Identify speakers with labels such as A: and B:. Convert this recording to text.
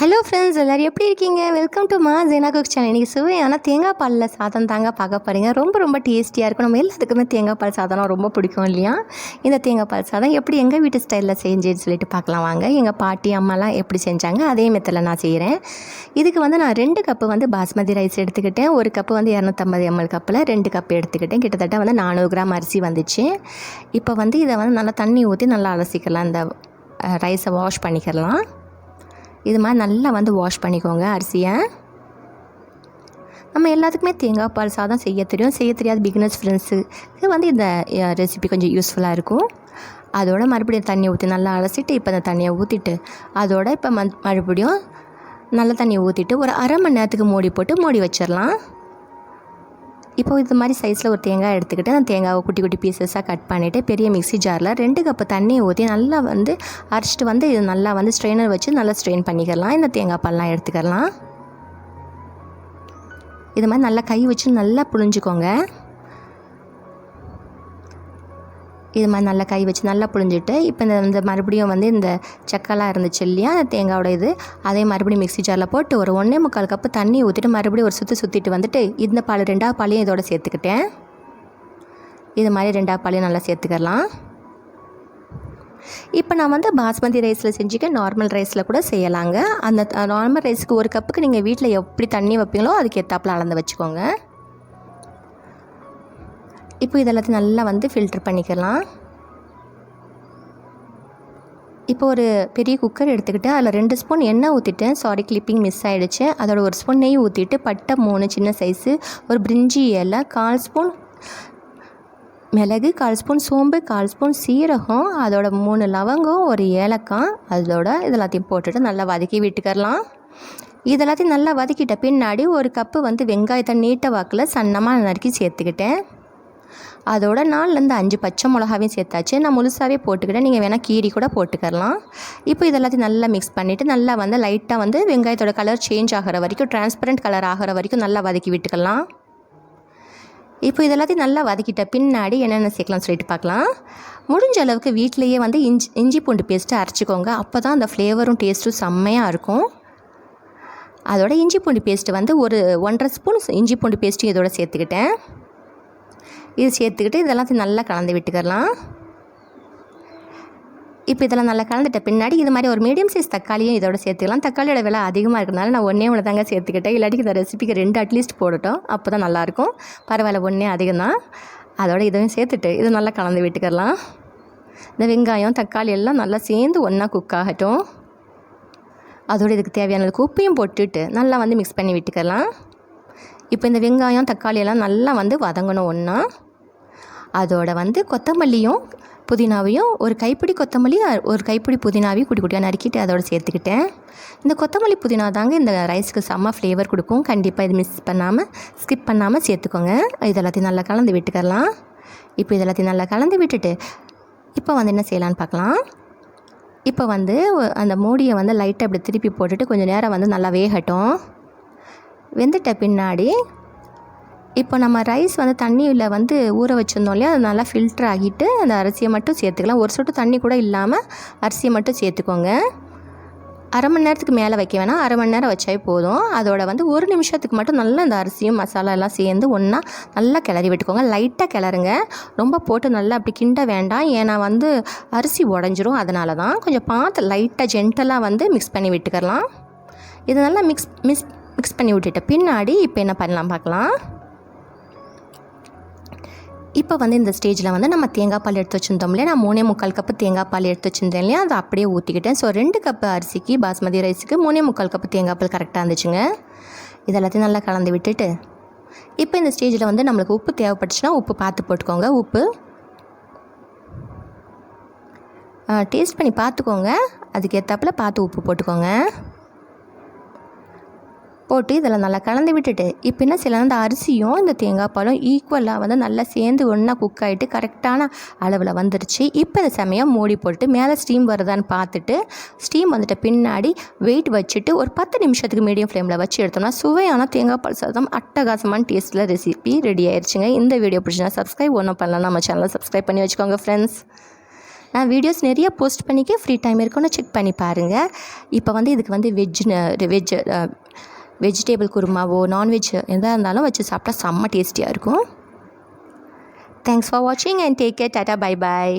A: Hello friends, எல்லோரும் எப்படி இருக்கீங்க? Welcome to Jeena cook channel. இன்றைக்கி சுவையான தேங்காய் பாலில் சாதம் தாங்க பார்க்க போகிறீங்க. ரொம்ப டேஸ்டியாக இருக்கும். நம்ம எல்லாத்துக்குமே தேங்காய் பால் சாதம்னா ரொம்ப பிடிக்கும் இல்லையா? இந்த தேங்காய் பால் சாதம் எப்படி எங்கள் வீட்டு ஸ்டைலில் செஞ்சேன்னு சொல்லிட்டு பார்க்கலாம் வாங்க. எங்கள் பாட்டி அம்மாலாம் எப்படி செஞ்சாங்க அதே மெத்தடில் நான் செய்கிறேன். இதுக்கு நான் 2 கப்பு பாஸ்மதி ரைஸ் எடுத்துக்கிட்டேன். 1 கப்பு 250 ml கப்பில் 2 கப் எடுத்துக்கிட்டேன். கிட்டத்தட்ட 400 கிராம் அரிசி வந்துச்சு. இப்போ இதை நல்லா தண்ணி ஊற்றி நல்லா அலசிக்கலாம். இந்த ரைஸை வாஷ் பண்ணிக்கலாம். இது மாதிரி நல்லா வாஷ் பண்ணிக்கோங்க அரிசியை. நம்ம எல்லாத்துக்குமே தேங்காய் பால் சாதம் செய்ய தெரியாத பிகினர்ஸ் ஃப்ரெண்ட்ஸுக்கு இந்த ரெசிபி கொஞ்சம் யூஸ்ஃபுல்லாக இருக்கும். அதோட மறுபடியும் தண்ணி ஊற்றி நல்லா அலசிட்டு இப்போ அந்த தண்ணியை ஊற்றிட்டு அதோட இப்போ மறுபடியும் நல்ல தண்ணியை ஊற்றிட்டு ஒரு அரை மணி நேரத்துக்கு மூடி வச்சிடலாம். இப்போ இது மாதிரி சைஸில் ஒரு தேங்காய் எடுத்துக்கிட்டு அந்த தேங்காவை குட்டி பீசஸாக கட் பண்ணிவிட்டு பெரிய மிக்ஸி ஜாரில் 2 கப்பு தண்ணியை ஊற்றி நல்லா அரைச்சிட்டு இது நல்லா ஸ்ட்ரெயினர் வச்சு நல்லா ஸ்ட்ரெயின் பண்ணிக்கலாம். இந்த தேங்காய் பால்லாம் எடுத்துக்கலாம். இது மாதிரி நல்லா கை வச்சு நல்லா புழிஞ்சிக்கோங்க. இது மாதிரி நல்லா கை வச்சு நல்லா புழிஞ்சிட்டு இப்போ இந்த மறுபடியும் இந்த சக்கெல்லாம் இருந்துச்சு இல்லையா, அந்த தேங்காயோட அதே மறுபடியும் மிக்ஸி ஜாரில் போட்டு ஒரு 1.25 கப்பு தண்ணி ஊற்றிட்டு மறுபடியும் ஒரு சுற்றிட்டு இந்த பால் 2வது பாலையும் இதோட சேர்த்துக்கிட்டேன். இது மாதிரி 2வது பாலையும் நல்லா சேர்த்துக்கலாம். இப்போ நான் பாஸ்மதி ரைஸில் செஞ்சுக்க நார்மல் ரைஸில் கூட செய்யலாங்க. அந்த நார்மல் ரைஸுக்கு 1 கப்புக்கு நீங்கள் வீட்டில் எப்படி தண்ணி வைப்பீங்களோ அதுக்கு ஏற்றாப்புல அளந்து வச்சுக்கோங்க. இப்போ இதெல்லாத்தையும் நல்லா ஃபில்டர் பண்ணிக்கலாம். இப்போ ஒரு பெரிய குக்கர் எடுத்துக்கிட்டு அதில் 2 ஸ்பூன் எண்ணெய் ஊற்றிட்டேன். கிளிப்பிங் மிஸ் ஆகிடுச்சு. அதோட 1 ஸ்பூன் நெய் ஊற்றிட்டு பட்டை 3 சின்ன சைஸு, ஒரு பிரிஞ்சி இலை, 1/4 ஸ்பூன் மிளகு, 1/4 ஸ்பூன் சோம்பு, 1/4 ஸ்பூன் சீரகம், அதோட 3 லவங்கம், ஒரு ஏலக்காய், அதோட இதெல்லாத்தையும் போட்டுட்டு நல்லா வதக்கி விட்டுக்கலாம். இதெல்லாத்தையும் நல்லா வதக்கிட்ட பின்னாடி 1 கப்பு வெங்காயத்தை நீட்ட வாக்கில் சன்னமாக நறுக்கி சேர்த்துக்கிட்டேன். அதோட 4லேருந்து 5 பச்சை மிளகாவையும் சேர்த்தாச்சு. நான் முழுசாகவே போட்டுக்கிட்டேன். நீங்கள் வேணால் கீரி கூட போட்டுக்கலாம். இப்போ இதெல்லாத்தையும் நல்லா மிக்ஸ் பண்ணிவிட்டு நல்லா லைட்டாக வெங்காயத்தோட கலர் சேஞ்ச் ஆகிற வரைக்கும், டிரான்ஸ்பரண்ட் கலர் ஆகிற வரைக்கும் நல்லா வதக்கி விட்டுக்கலாம். இப்போ இதெல்லாத்தையும் நல்லா வதக்கிட்ட பின்னாடி என்னென்ன சேர்க்கலாம்னு சொல்லிட்டு பார்க்கலாம். முடிஞ்ச அளவுக்கு வீட்டிலையே இஞ்சி பூண்டு பேஸ்ட்டு அரைச்சிக்கோங்க. அப்போ தான் அந்த ஃப்ளேவரும் டேஸ்ட்டும் செம்மையாக இருக்கும். அதோட இஞ்சி பூண்டு பேஸ்ட்டு ஒரு 1.5 ஸ்பூன் இஞ்சி பூண்டு பேஸ்ட்டும் இதோட சேர்த்துக்கிட்டேன். இது சேர்த்துக்கிட்டு இதெல்லாத்தையும் நல்லா கலந்து விட்டுக்கலாம். இப்போ இதெல்லாம் நல்லா கலந்துட்ட பின்னாடி இது மாதிரி ஒரு மீடியம் சைஸ் தக்காளியும் இதோட சேர்த்துக்கலாம். தக்காளியோட விலை அதிகமாக இருக்கிறதுனால நான் 1 தாங்க சேர்த்துக்கிட்டேன். இல்லாட்டி இந்த ரெசிபிக்கு 2 அட்லீஸ்ட் போடட்டும், அப்போ தான் நல்லாயிருக்கும். பரவாயில்ல, 1 அதிகம் தான். அதோட இதையும் சேர்த்துட்டு இது நல்லா கலந்து விட்டுக்கலாம். இந்த வெங்காயம் தக்காளி எல்லாம் நல்லா சேர்ந்து ஒன்றா குக் ஆகட்டும். அதோட இதுக்கு தேவையான உப்பையும் போட்டுட்டு நல்லா மிக்ஸ் பண்ணி விட்டுக்கலாம். இப்போ இந்த வெங்காயம் தக்காளி எல்லாம் நல்லா வதங்கணும் ஒன்றா. அதோட கொத்தமல்லியும் புதினாவையும் ஒரு கைப்பிடி கொத்தமல்லி, ஒரு கைப்பிடி புதினாவையும் குட்டியாக நறுக்கிட்டு அதோட சேர்த்துக்கிட்டேன். இந்த கொத்தமல்லி புதினா தாங்க இந்த ரைஸுக்கு செம்ம ஃப்ளேவர் கொடுக்கும். கண்டிப்பாக இது ஸ்கிப் பண்ணாமல் சேர்த்துக்கோங்க. இதெல்லாத்தையும் நல்லா கலந்து விட்டுக்கலாம். இப்போ இதெல்லாத்தையும் நல்லா கலந்து விட்டுட்டு இப்போ என்ன செய்யலான்னு பார்க்கலாம். இப்போ அந்த மூடியை லைட்டாக இப்படி திருப்பி போட்டுட்டு கொஞ்சம் நேரம் நல்லா வேகட்டும். வெந்துட்ட பின்னாடி இப்போ நம்ம ரைஸ் தண்ணியில் ஊற வச்சுருந்தோம் இல்லையா, அது நல்லா ஃபில்டர் ஆகிட்டு அந்த அரிசியை மட்டும் சேர்த்துக்கலாம். ஒரு சொட்டு தண்ணி கூட இல்லாமல் அரிசியை மட்டும் சேர்த்துக்கோங்க. அரை மணி நேரத்துக்கு மேலே வைக்க வேணாம், அரை மணி நேரம் வச்சாவே போதும். அதோட 1 நிமிஷத்துக்கு மட்டும் நல்லா அந்த அரிசியும் மசாலா எல்லாம் சேர்ந்து ஒன்றா நல்லா கிளறி விட்டுக்கோங்க. லைட்டாக கிளறுங்க, ரொம்ப போட்டு நல்லா அப்படி கிண்ட வேண்டாம். ஏன்னா அரிசி உடஞ்சிரும். அதனால தான் கொஞ்சம் பார்த்து லைட்டாக ஜென்டலாக மிக்ஸ் பண்ணி விட்டுக்கலாம். இது நல்லா மிக்ஸ் பண்ணி விட்டுட்ட பின்னாடி இப்போ என்ன பண்ணலாம் பார்க்கலாம். இப்போ இந்த ஸ்டேஜில் நம்ம தேங்காய் பால் எடுத்து வச்சுருந்தோம் இல்லையா, நான் 3.25 கப்பு தேங்காய் பால் எடுத்து வச்சுருந்தேன் இல்லையா, அதை அப்படியே ஊற்றிக்கிட்டேன். 2 கப்பு அரிசிக்கு பாஸ்மதி ரைஸுக்கு 3.25 கப்பு தேங்காய் பால் கரெக்டாக இருந்துச்சுங்க. இதெல்லாத்தையும் நல்லா கலந்து விட்டுட்டு இப்போ இந்த ஸ்டேஜில் நம்மளுக்கு உப்பு தேவைப்பட்டுச்சுன்னா உப்பு பார்த்து போட்டுக்கோங்க. உப்பு டேஸ்ட் பண்ணி பார்த்துக்கோங்க. அதுக்கு ஏற்றாப்புல பார்த்து உப்பு போட்டுக்கோங்க. போட்டு இதெல்லாம் நல்லா கலந்து விட்டுட்டு இப்போ என்ன செய்யலாம், அந்த அரிசியும் இந்த தேங்காய் பாலும் ஈக்குவலாக நல்லா சேர்ந்து ஒன்றா குக் ஆகிட்டு கரெக்டான அளவில் வந்துருச்சு. இப்போ இந்த சமயம் மூடி போட்டு மேலே ஸ்டீம் வருதான்னு பார்த்துட்டு ஸ்டீம் வந்துட்ட பின்னாடி வெயிட் வச்சுட்டு ஒரு 10 நிமிஷத்துக்கு மீடியம் ஃப்ளேமில் வச்சு எடுத்தோம்னா சுவையான தேங்காய் பால் சாதம் அட்டகாசமான டேஸ்ட்டில் ரெசிபி ரெடி ஆயிடுச்சுங்க. இந்த வீடியோ பிடிச்சினா சப்ஸ்கிரைப் ஒன்றும் பண்ணலாம், நம்ம சேனலை சப்ஸ்கிரைப் பண்ணி வச்சுக்கோங்க ஃப்ரெண்ட்ஸ். நான் வீடியோஸ் நிறைய போஸ்ட் பண்ணிக்க ஃப்ரீ டைம் இருக்குன்னு செக் பண்ணி பாருங்கள். இப்போ வந்து இதுக்கு வந்து வெஜிடேபிள் குருமாவோ நான்வெஜ் எதாக இருந்தாலும் வச்சு சாப்பிட்டா செம்ம டேஸ்டியாக இருக்கும். தேங்க்ஸ் ஃபார் வாட்சிங் and take care. Tata, bye bye.